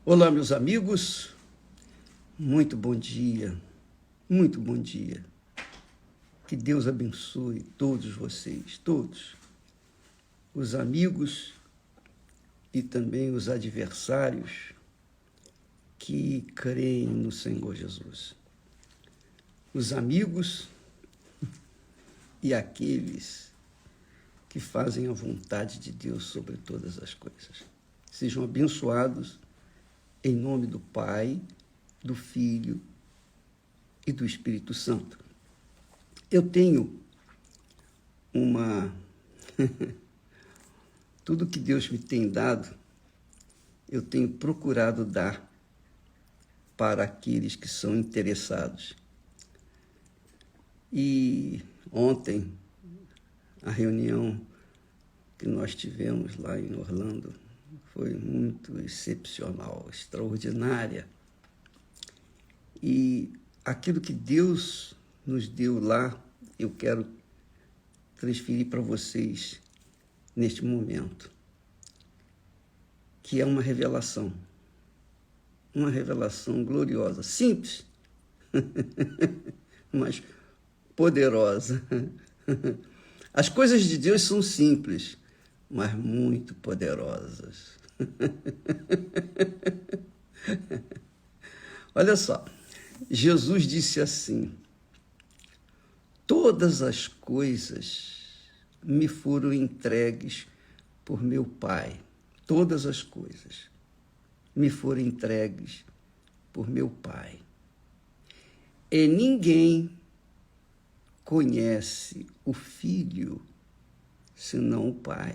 Olá, meus amigos, muito bom dia, muito bom dia. Que Deus abençoe todos vocês, todos, os amigos e também os adversários que creem no Senhor Jesus. Os amigos e aqueles que fazem a vontade de Deus sobre todas as coisas. Sejam abençoados em nome do Pai, do Filho e do Espírito Santo. Eu tenho tudo que Deus me tem dado, eu tenho procurado dar para aqueles que são interessados. E ontem, a reunião que nós tivemos lá em Orlando foi muito excepcional, extraordinária. E aquilo que Deus nos deu lá, eu quero transferir para vocês neste momento, que é uma revelação gloriosa, simples, mas poderosa. As coisas de Deus são simples, mas muito poderosas. Olha só, Jesus disse assim: todas as coisas me foram entregues por meu Pai. Todas as coisas me foram entregues por meu Pai. E ninguém conhece o Filho senão o Pai.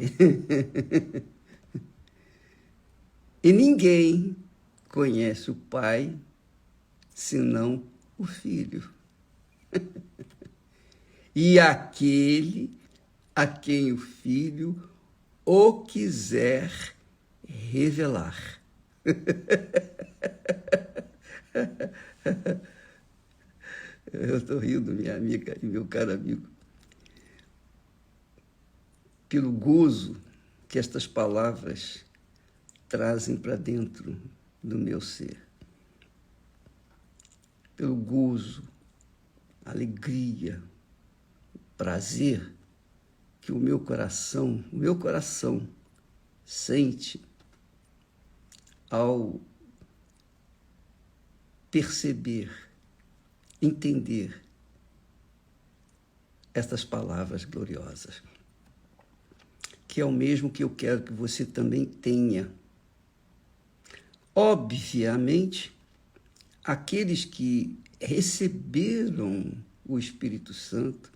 E ninguém conhece o Pai senão o Filho. E aquele a quem o Filho o quiser revelar. Eu estou rindo, minha amiga e meu caro amigo, pelo gozo que estas palavras trazem para dentro do meu ser. Pelo gozo, alegria, prazer que o meu coração sente ao perceber, entender estas palavras gloriosas, que é o mesmo que eu quero que você também tenha. Obviamente, aqueles que receberam o Espírito Santo,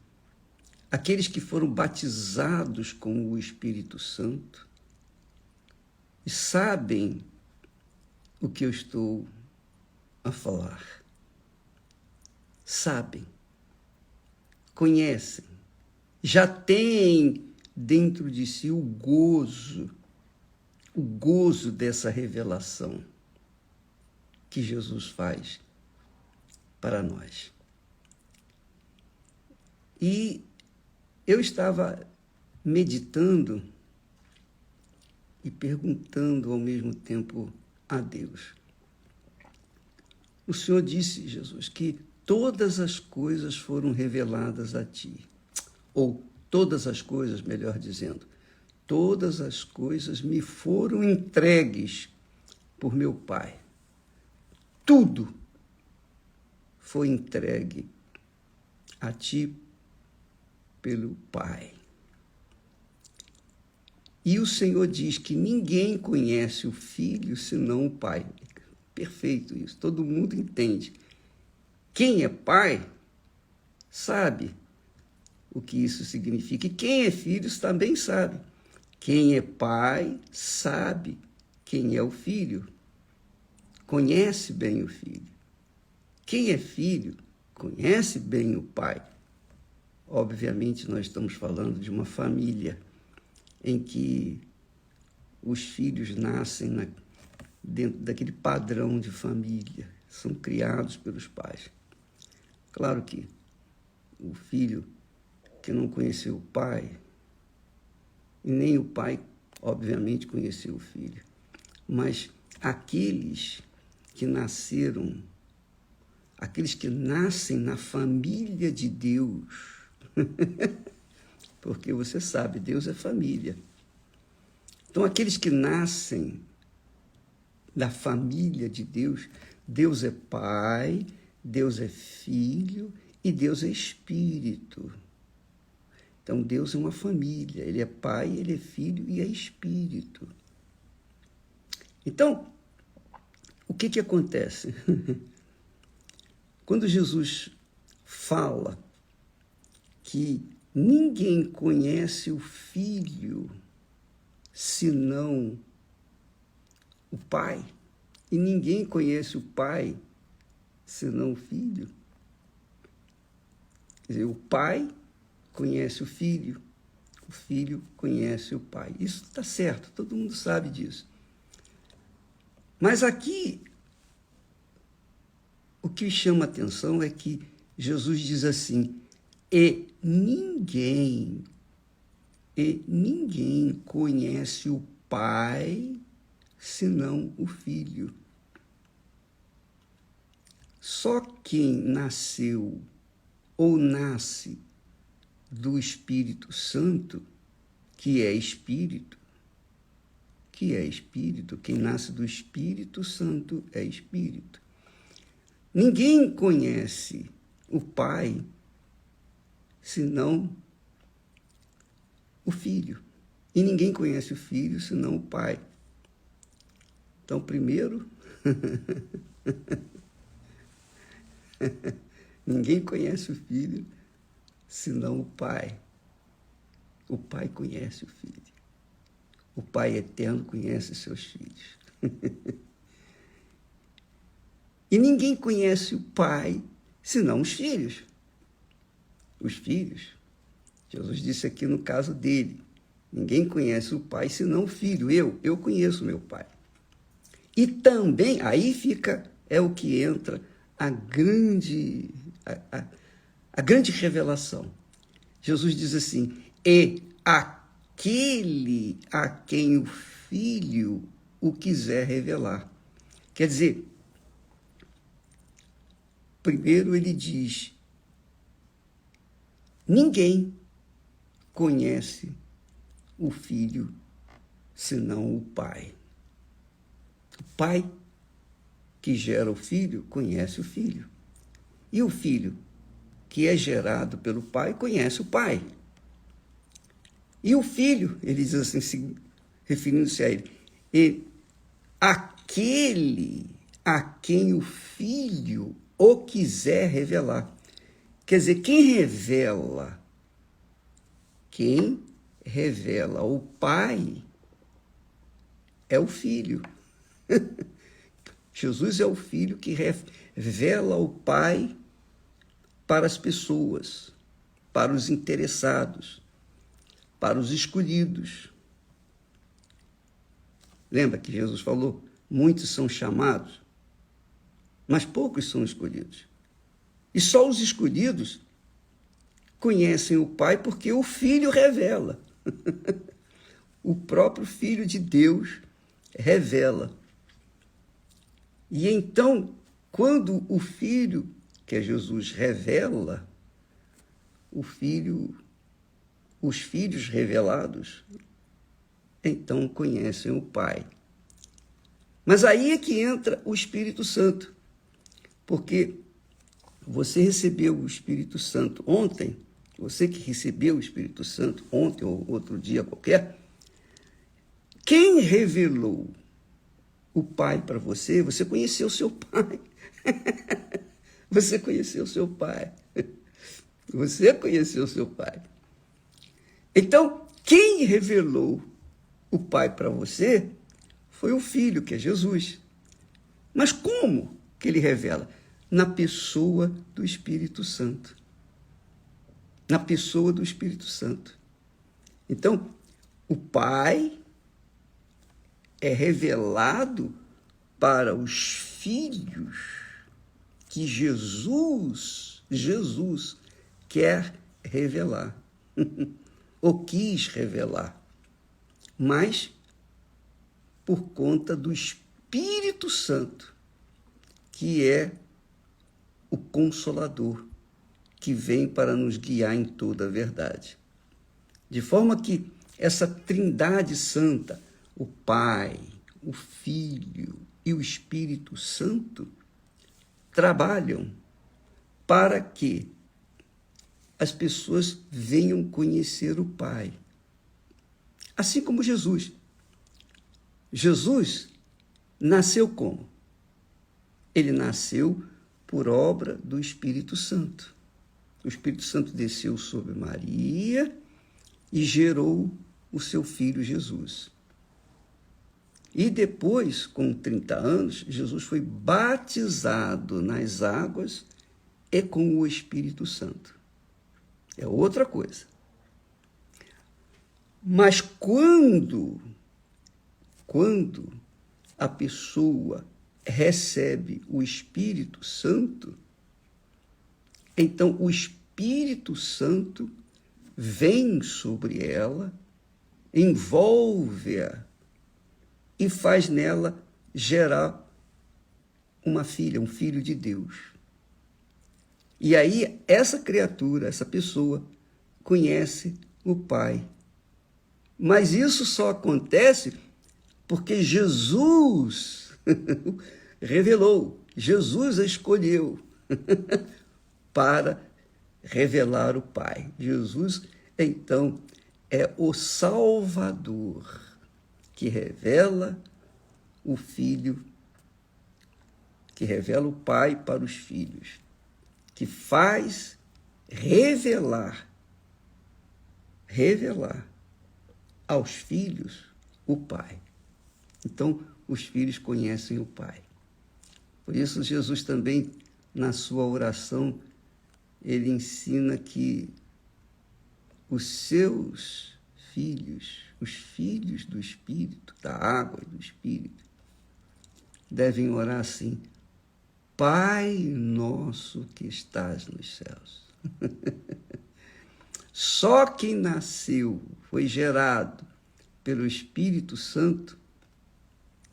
aqueles que foram batizados com o Espírito Santo, e sabem o que eu estou a falar. Sabem, conhecem, já têm dentro de si o gozo dessa revelação que Jesus faz para nós. E eu estava meditando e perguntando ao mesmo tempo a Deus. O Senhor disse, Jesus, que todas as coisas foram reveladas a ti. Ou todas as coisas, melhor dizendo, todas as coisas me foram entregues por meu Pai. Tudo foi entregue a ti pelo Pai. E o Senhor diz que ninguém conhece o Filho senão o Pai. Perfeito isso, todo mundo entende. Quem é pai sabe o que isso significa. E quem é filho também sabe. Quem é pai sabe quem é o filho. Conhece bem o filho. Quem é filho conhece bem o pai. Obviamente, nós estamos falando de uma família em que os filhos nascem dentro daquele padrão de família, são criados pelos pais. Claro que o filho que não conheceu o pai, e nem o pai, obviamente, conheceu o filho, mas aqueles que nasceram, aqueles que nascem na família de Deus, porque você sabe, Deus é família. Então, aqueles que nascem da família de Deus, Deus é Pai, Deus é Filho e Deus é Espírito. Então, Deus é uma família, Ele é Pai, Ele é Filho e é Espírito. Então, o que acontece? Quando Jesus fala que ninguém conhece o Filho senão o Pai, e ninguém conhece o Pai senão o Filho. Quer dizer, o Pai conhece o Filho conhece o Pai. Isso está certo, todo mundo sabe disso. Mas aqui, o que chama a atenção é que Jesus diz assim, e ninguém conhece o Pai senão o Filho. Só quem nasceu ou nasce do Espírito Santo, que é Espírito, quem nasce do Espírito Santo é Espírito. Ninguém conhece o Pai senão o Filho. E ninguém conhece o Filho senão o Pai. Então, primeiro, ninguém conhece o Filho senão o Pai. O Pai conhece o Filho. O Pai eterno conhece seus filhos. E ninguém conhece o Pai senão os filhos. Os filhos. Jesus disse aqui no caso dele, ninguém conhece o Pai senão o Filho. Eu conheço meu Pai. E também, aí é o que entra a grande revelação. Jesus diz assim, e aquele a quem o Filho o quiser revelar. Quer dizer, primeiro ele diz, ninguém conhece o Filho senão o Pai. O Pai que gera o Filho conhece o Filho. E o Filho que é gerado pelo Pai conhece o Pai. E o Filho, ele diz assim, referindo-se a ele, e aquele a quem o Filho o quiser revelar. Quer dizer, quem revela o Pai é o Filho. Jesus é o Filho que revela o Pai para as pessoas, para os interessados, para os escolhidos. Lembra que Jesus falou? Muitos são chamados, mas poucos são escolhidos. E só os escolhidos conhecem o Pai porque o Filho revela. O próprio Filho de Deus revela. E então, quando o Filho, que é Jesus, revela, os filhos revelados, então conhecem o Pai. Mas aí é que entra o Espírito Santo, porque você recebeu o Espírito Santo ontem, você que recebeu o Espírito Santo ontem ou outro dia qualquer, quem revelou o Pai para você, você conheceu o seu Pai. Você conheceu o seu Pai. Você conheceu o seu Pai. Então, quem revelou o Pai para você foi o Filho, que é Jesus. Mas como que ele revela? Na pessoa do Espírito Santo. Na pessoa do Espírito Santo. Então, o Pai é revelado para os filhos que Jesus quer revelar, ou quis revelar, mas por conta Espírito Santo, que é o Consolador, que vem para nos guiar em toda a verdade. De forma que essa Trindade Santa, o Pai, o Filho e o Espírito Santo, trabalham para que as pessoas venham conhecer o Pai. Assim como Jesus. Jesus nasceu como? Ele nasceu por obra do Espírito Santo. O Espírito Santo desceu sobre Maria e gerou o seu filho Jesus. E depois, com 30 anos, Jesus foi batizado nas águas e com o Espírito Santo. É outra coisa. Mas quando a pessoa recebe o Espírito Santo, então o Espírito Santo vem sobre ela, envolve-a e faz nela gerar uma filha, um filho de Deus. E aí essa criatura, essa pessoa, conhece o Pai. Mas isso só acontece porque Jesus revelou, Jesus a escolheu para revelar o Pai. Jesus, então, é o Salvador que revela o Filho, que revela o Pai para os filhos, que faz revelar aos filhos o Pai. Então, os filhos conhecem o Pai. Por isso, Jesus também, na sua oração, ele ensina que os seus filhos, os filhos do Espírito, da água e do Espírito, devem orar assim: Pai nosso que estás nos céus. Só quem nasceu, foi gerado pelo Espírito Santo,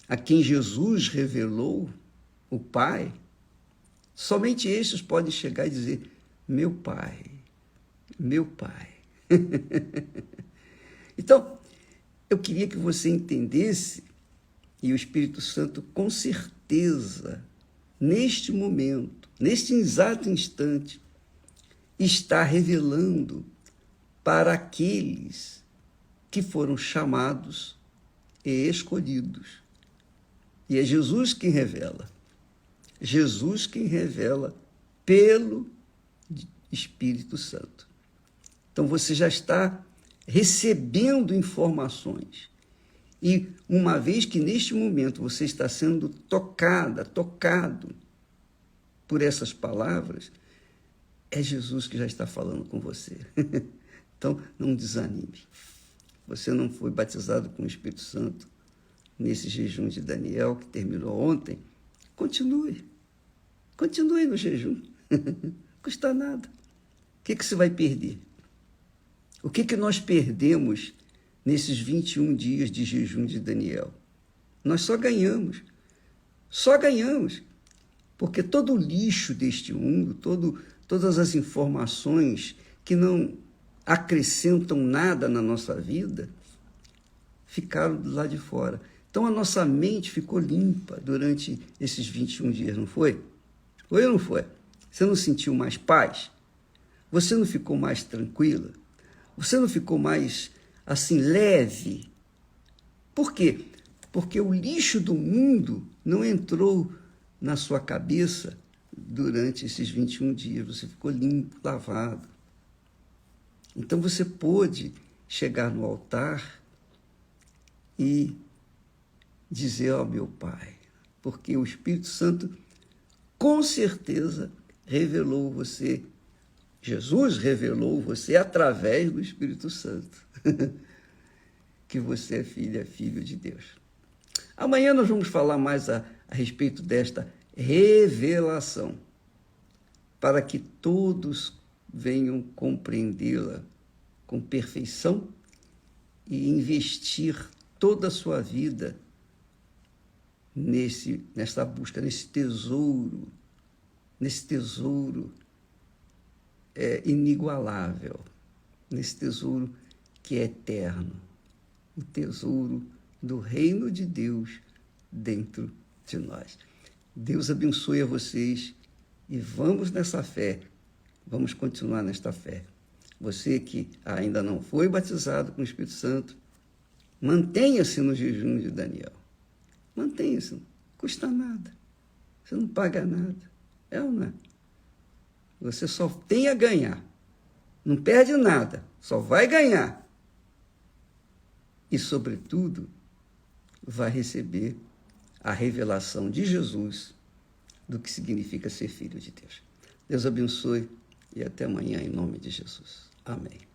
a quem Jesus revelou o Pai, somente estes podem chegar e dizer: meu Pai, meu Pai. Então, eu queria que você entendesse, e o Espírito Santo, com certeza, neste momento, neste exato instante, está revelando para aqueles que foram chamados e escolhidos. E é Jesus quem revela. Jesus quem revela pelo Espírito Santo. Então você já está recebendo informações. E uma vez que neste momento você está sendo tocado por essas palavras, é Jesus que já está falando com você. Então, não desanime. Você não foi batizado com o Espírito Santo nesse jejum de Daniel, que terminou ontem. Continue no jejum. Não custa nada. O que você vai perder? O que nós perdemos nesses 21 dias de jejum de Daniel? Nós só ganhamos. Porque todo o lixo deste mundo, todas as informações que não acrescentam nada na nossa vida, ficaram do lado de fora. Então a nossa mente ficou limpa durante esses 21 dias, não foi? Foi ou não foi? Você não sentiu mais paz? Você não ficou mais tranquila? Você não ficou mais, assim, leve? Por quê? Porque o lixo do mundo não entrou na sua cabeça durante esses 21 dias. Você ficou limpo, lavado. Então você pôde chegar no altar e dizer: ó, meu Pai, porque o Espírito Santo com certeza revelou você, Jesus revelou você através do Espírito Santo, que você é filho de Deus. Amanhã nós vamos falar mais a respeito desta revelação, para que todos venham compreendê-la com perfeição e investir toda a sua vida nesta busca, nesse tesouro inigualável, nesse tesouro que é eterno, o tesouro do reino de Deus dentro de nós. Deus abençoe a vocês e vamos nessa fé, vamos continuar nesta fé. Você que ainda não foi batizado com o Espírito Santo, mantenha-se no jejum de Daniel. Mantenha-se, não custa nada. Você não paga nada. É ou não é? Você só tem a ganhar. Não perde nada, só vai ganhar. E, sobretudo, vai receber a revelação de Jesus do que significa ser filho de Deus. Deus abençoe e até amanhã, em nome de Jesus. Amém.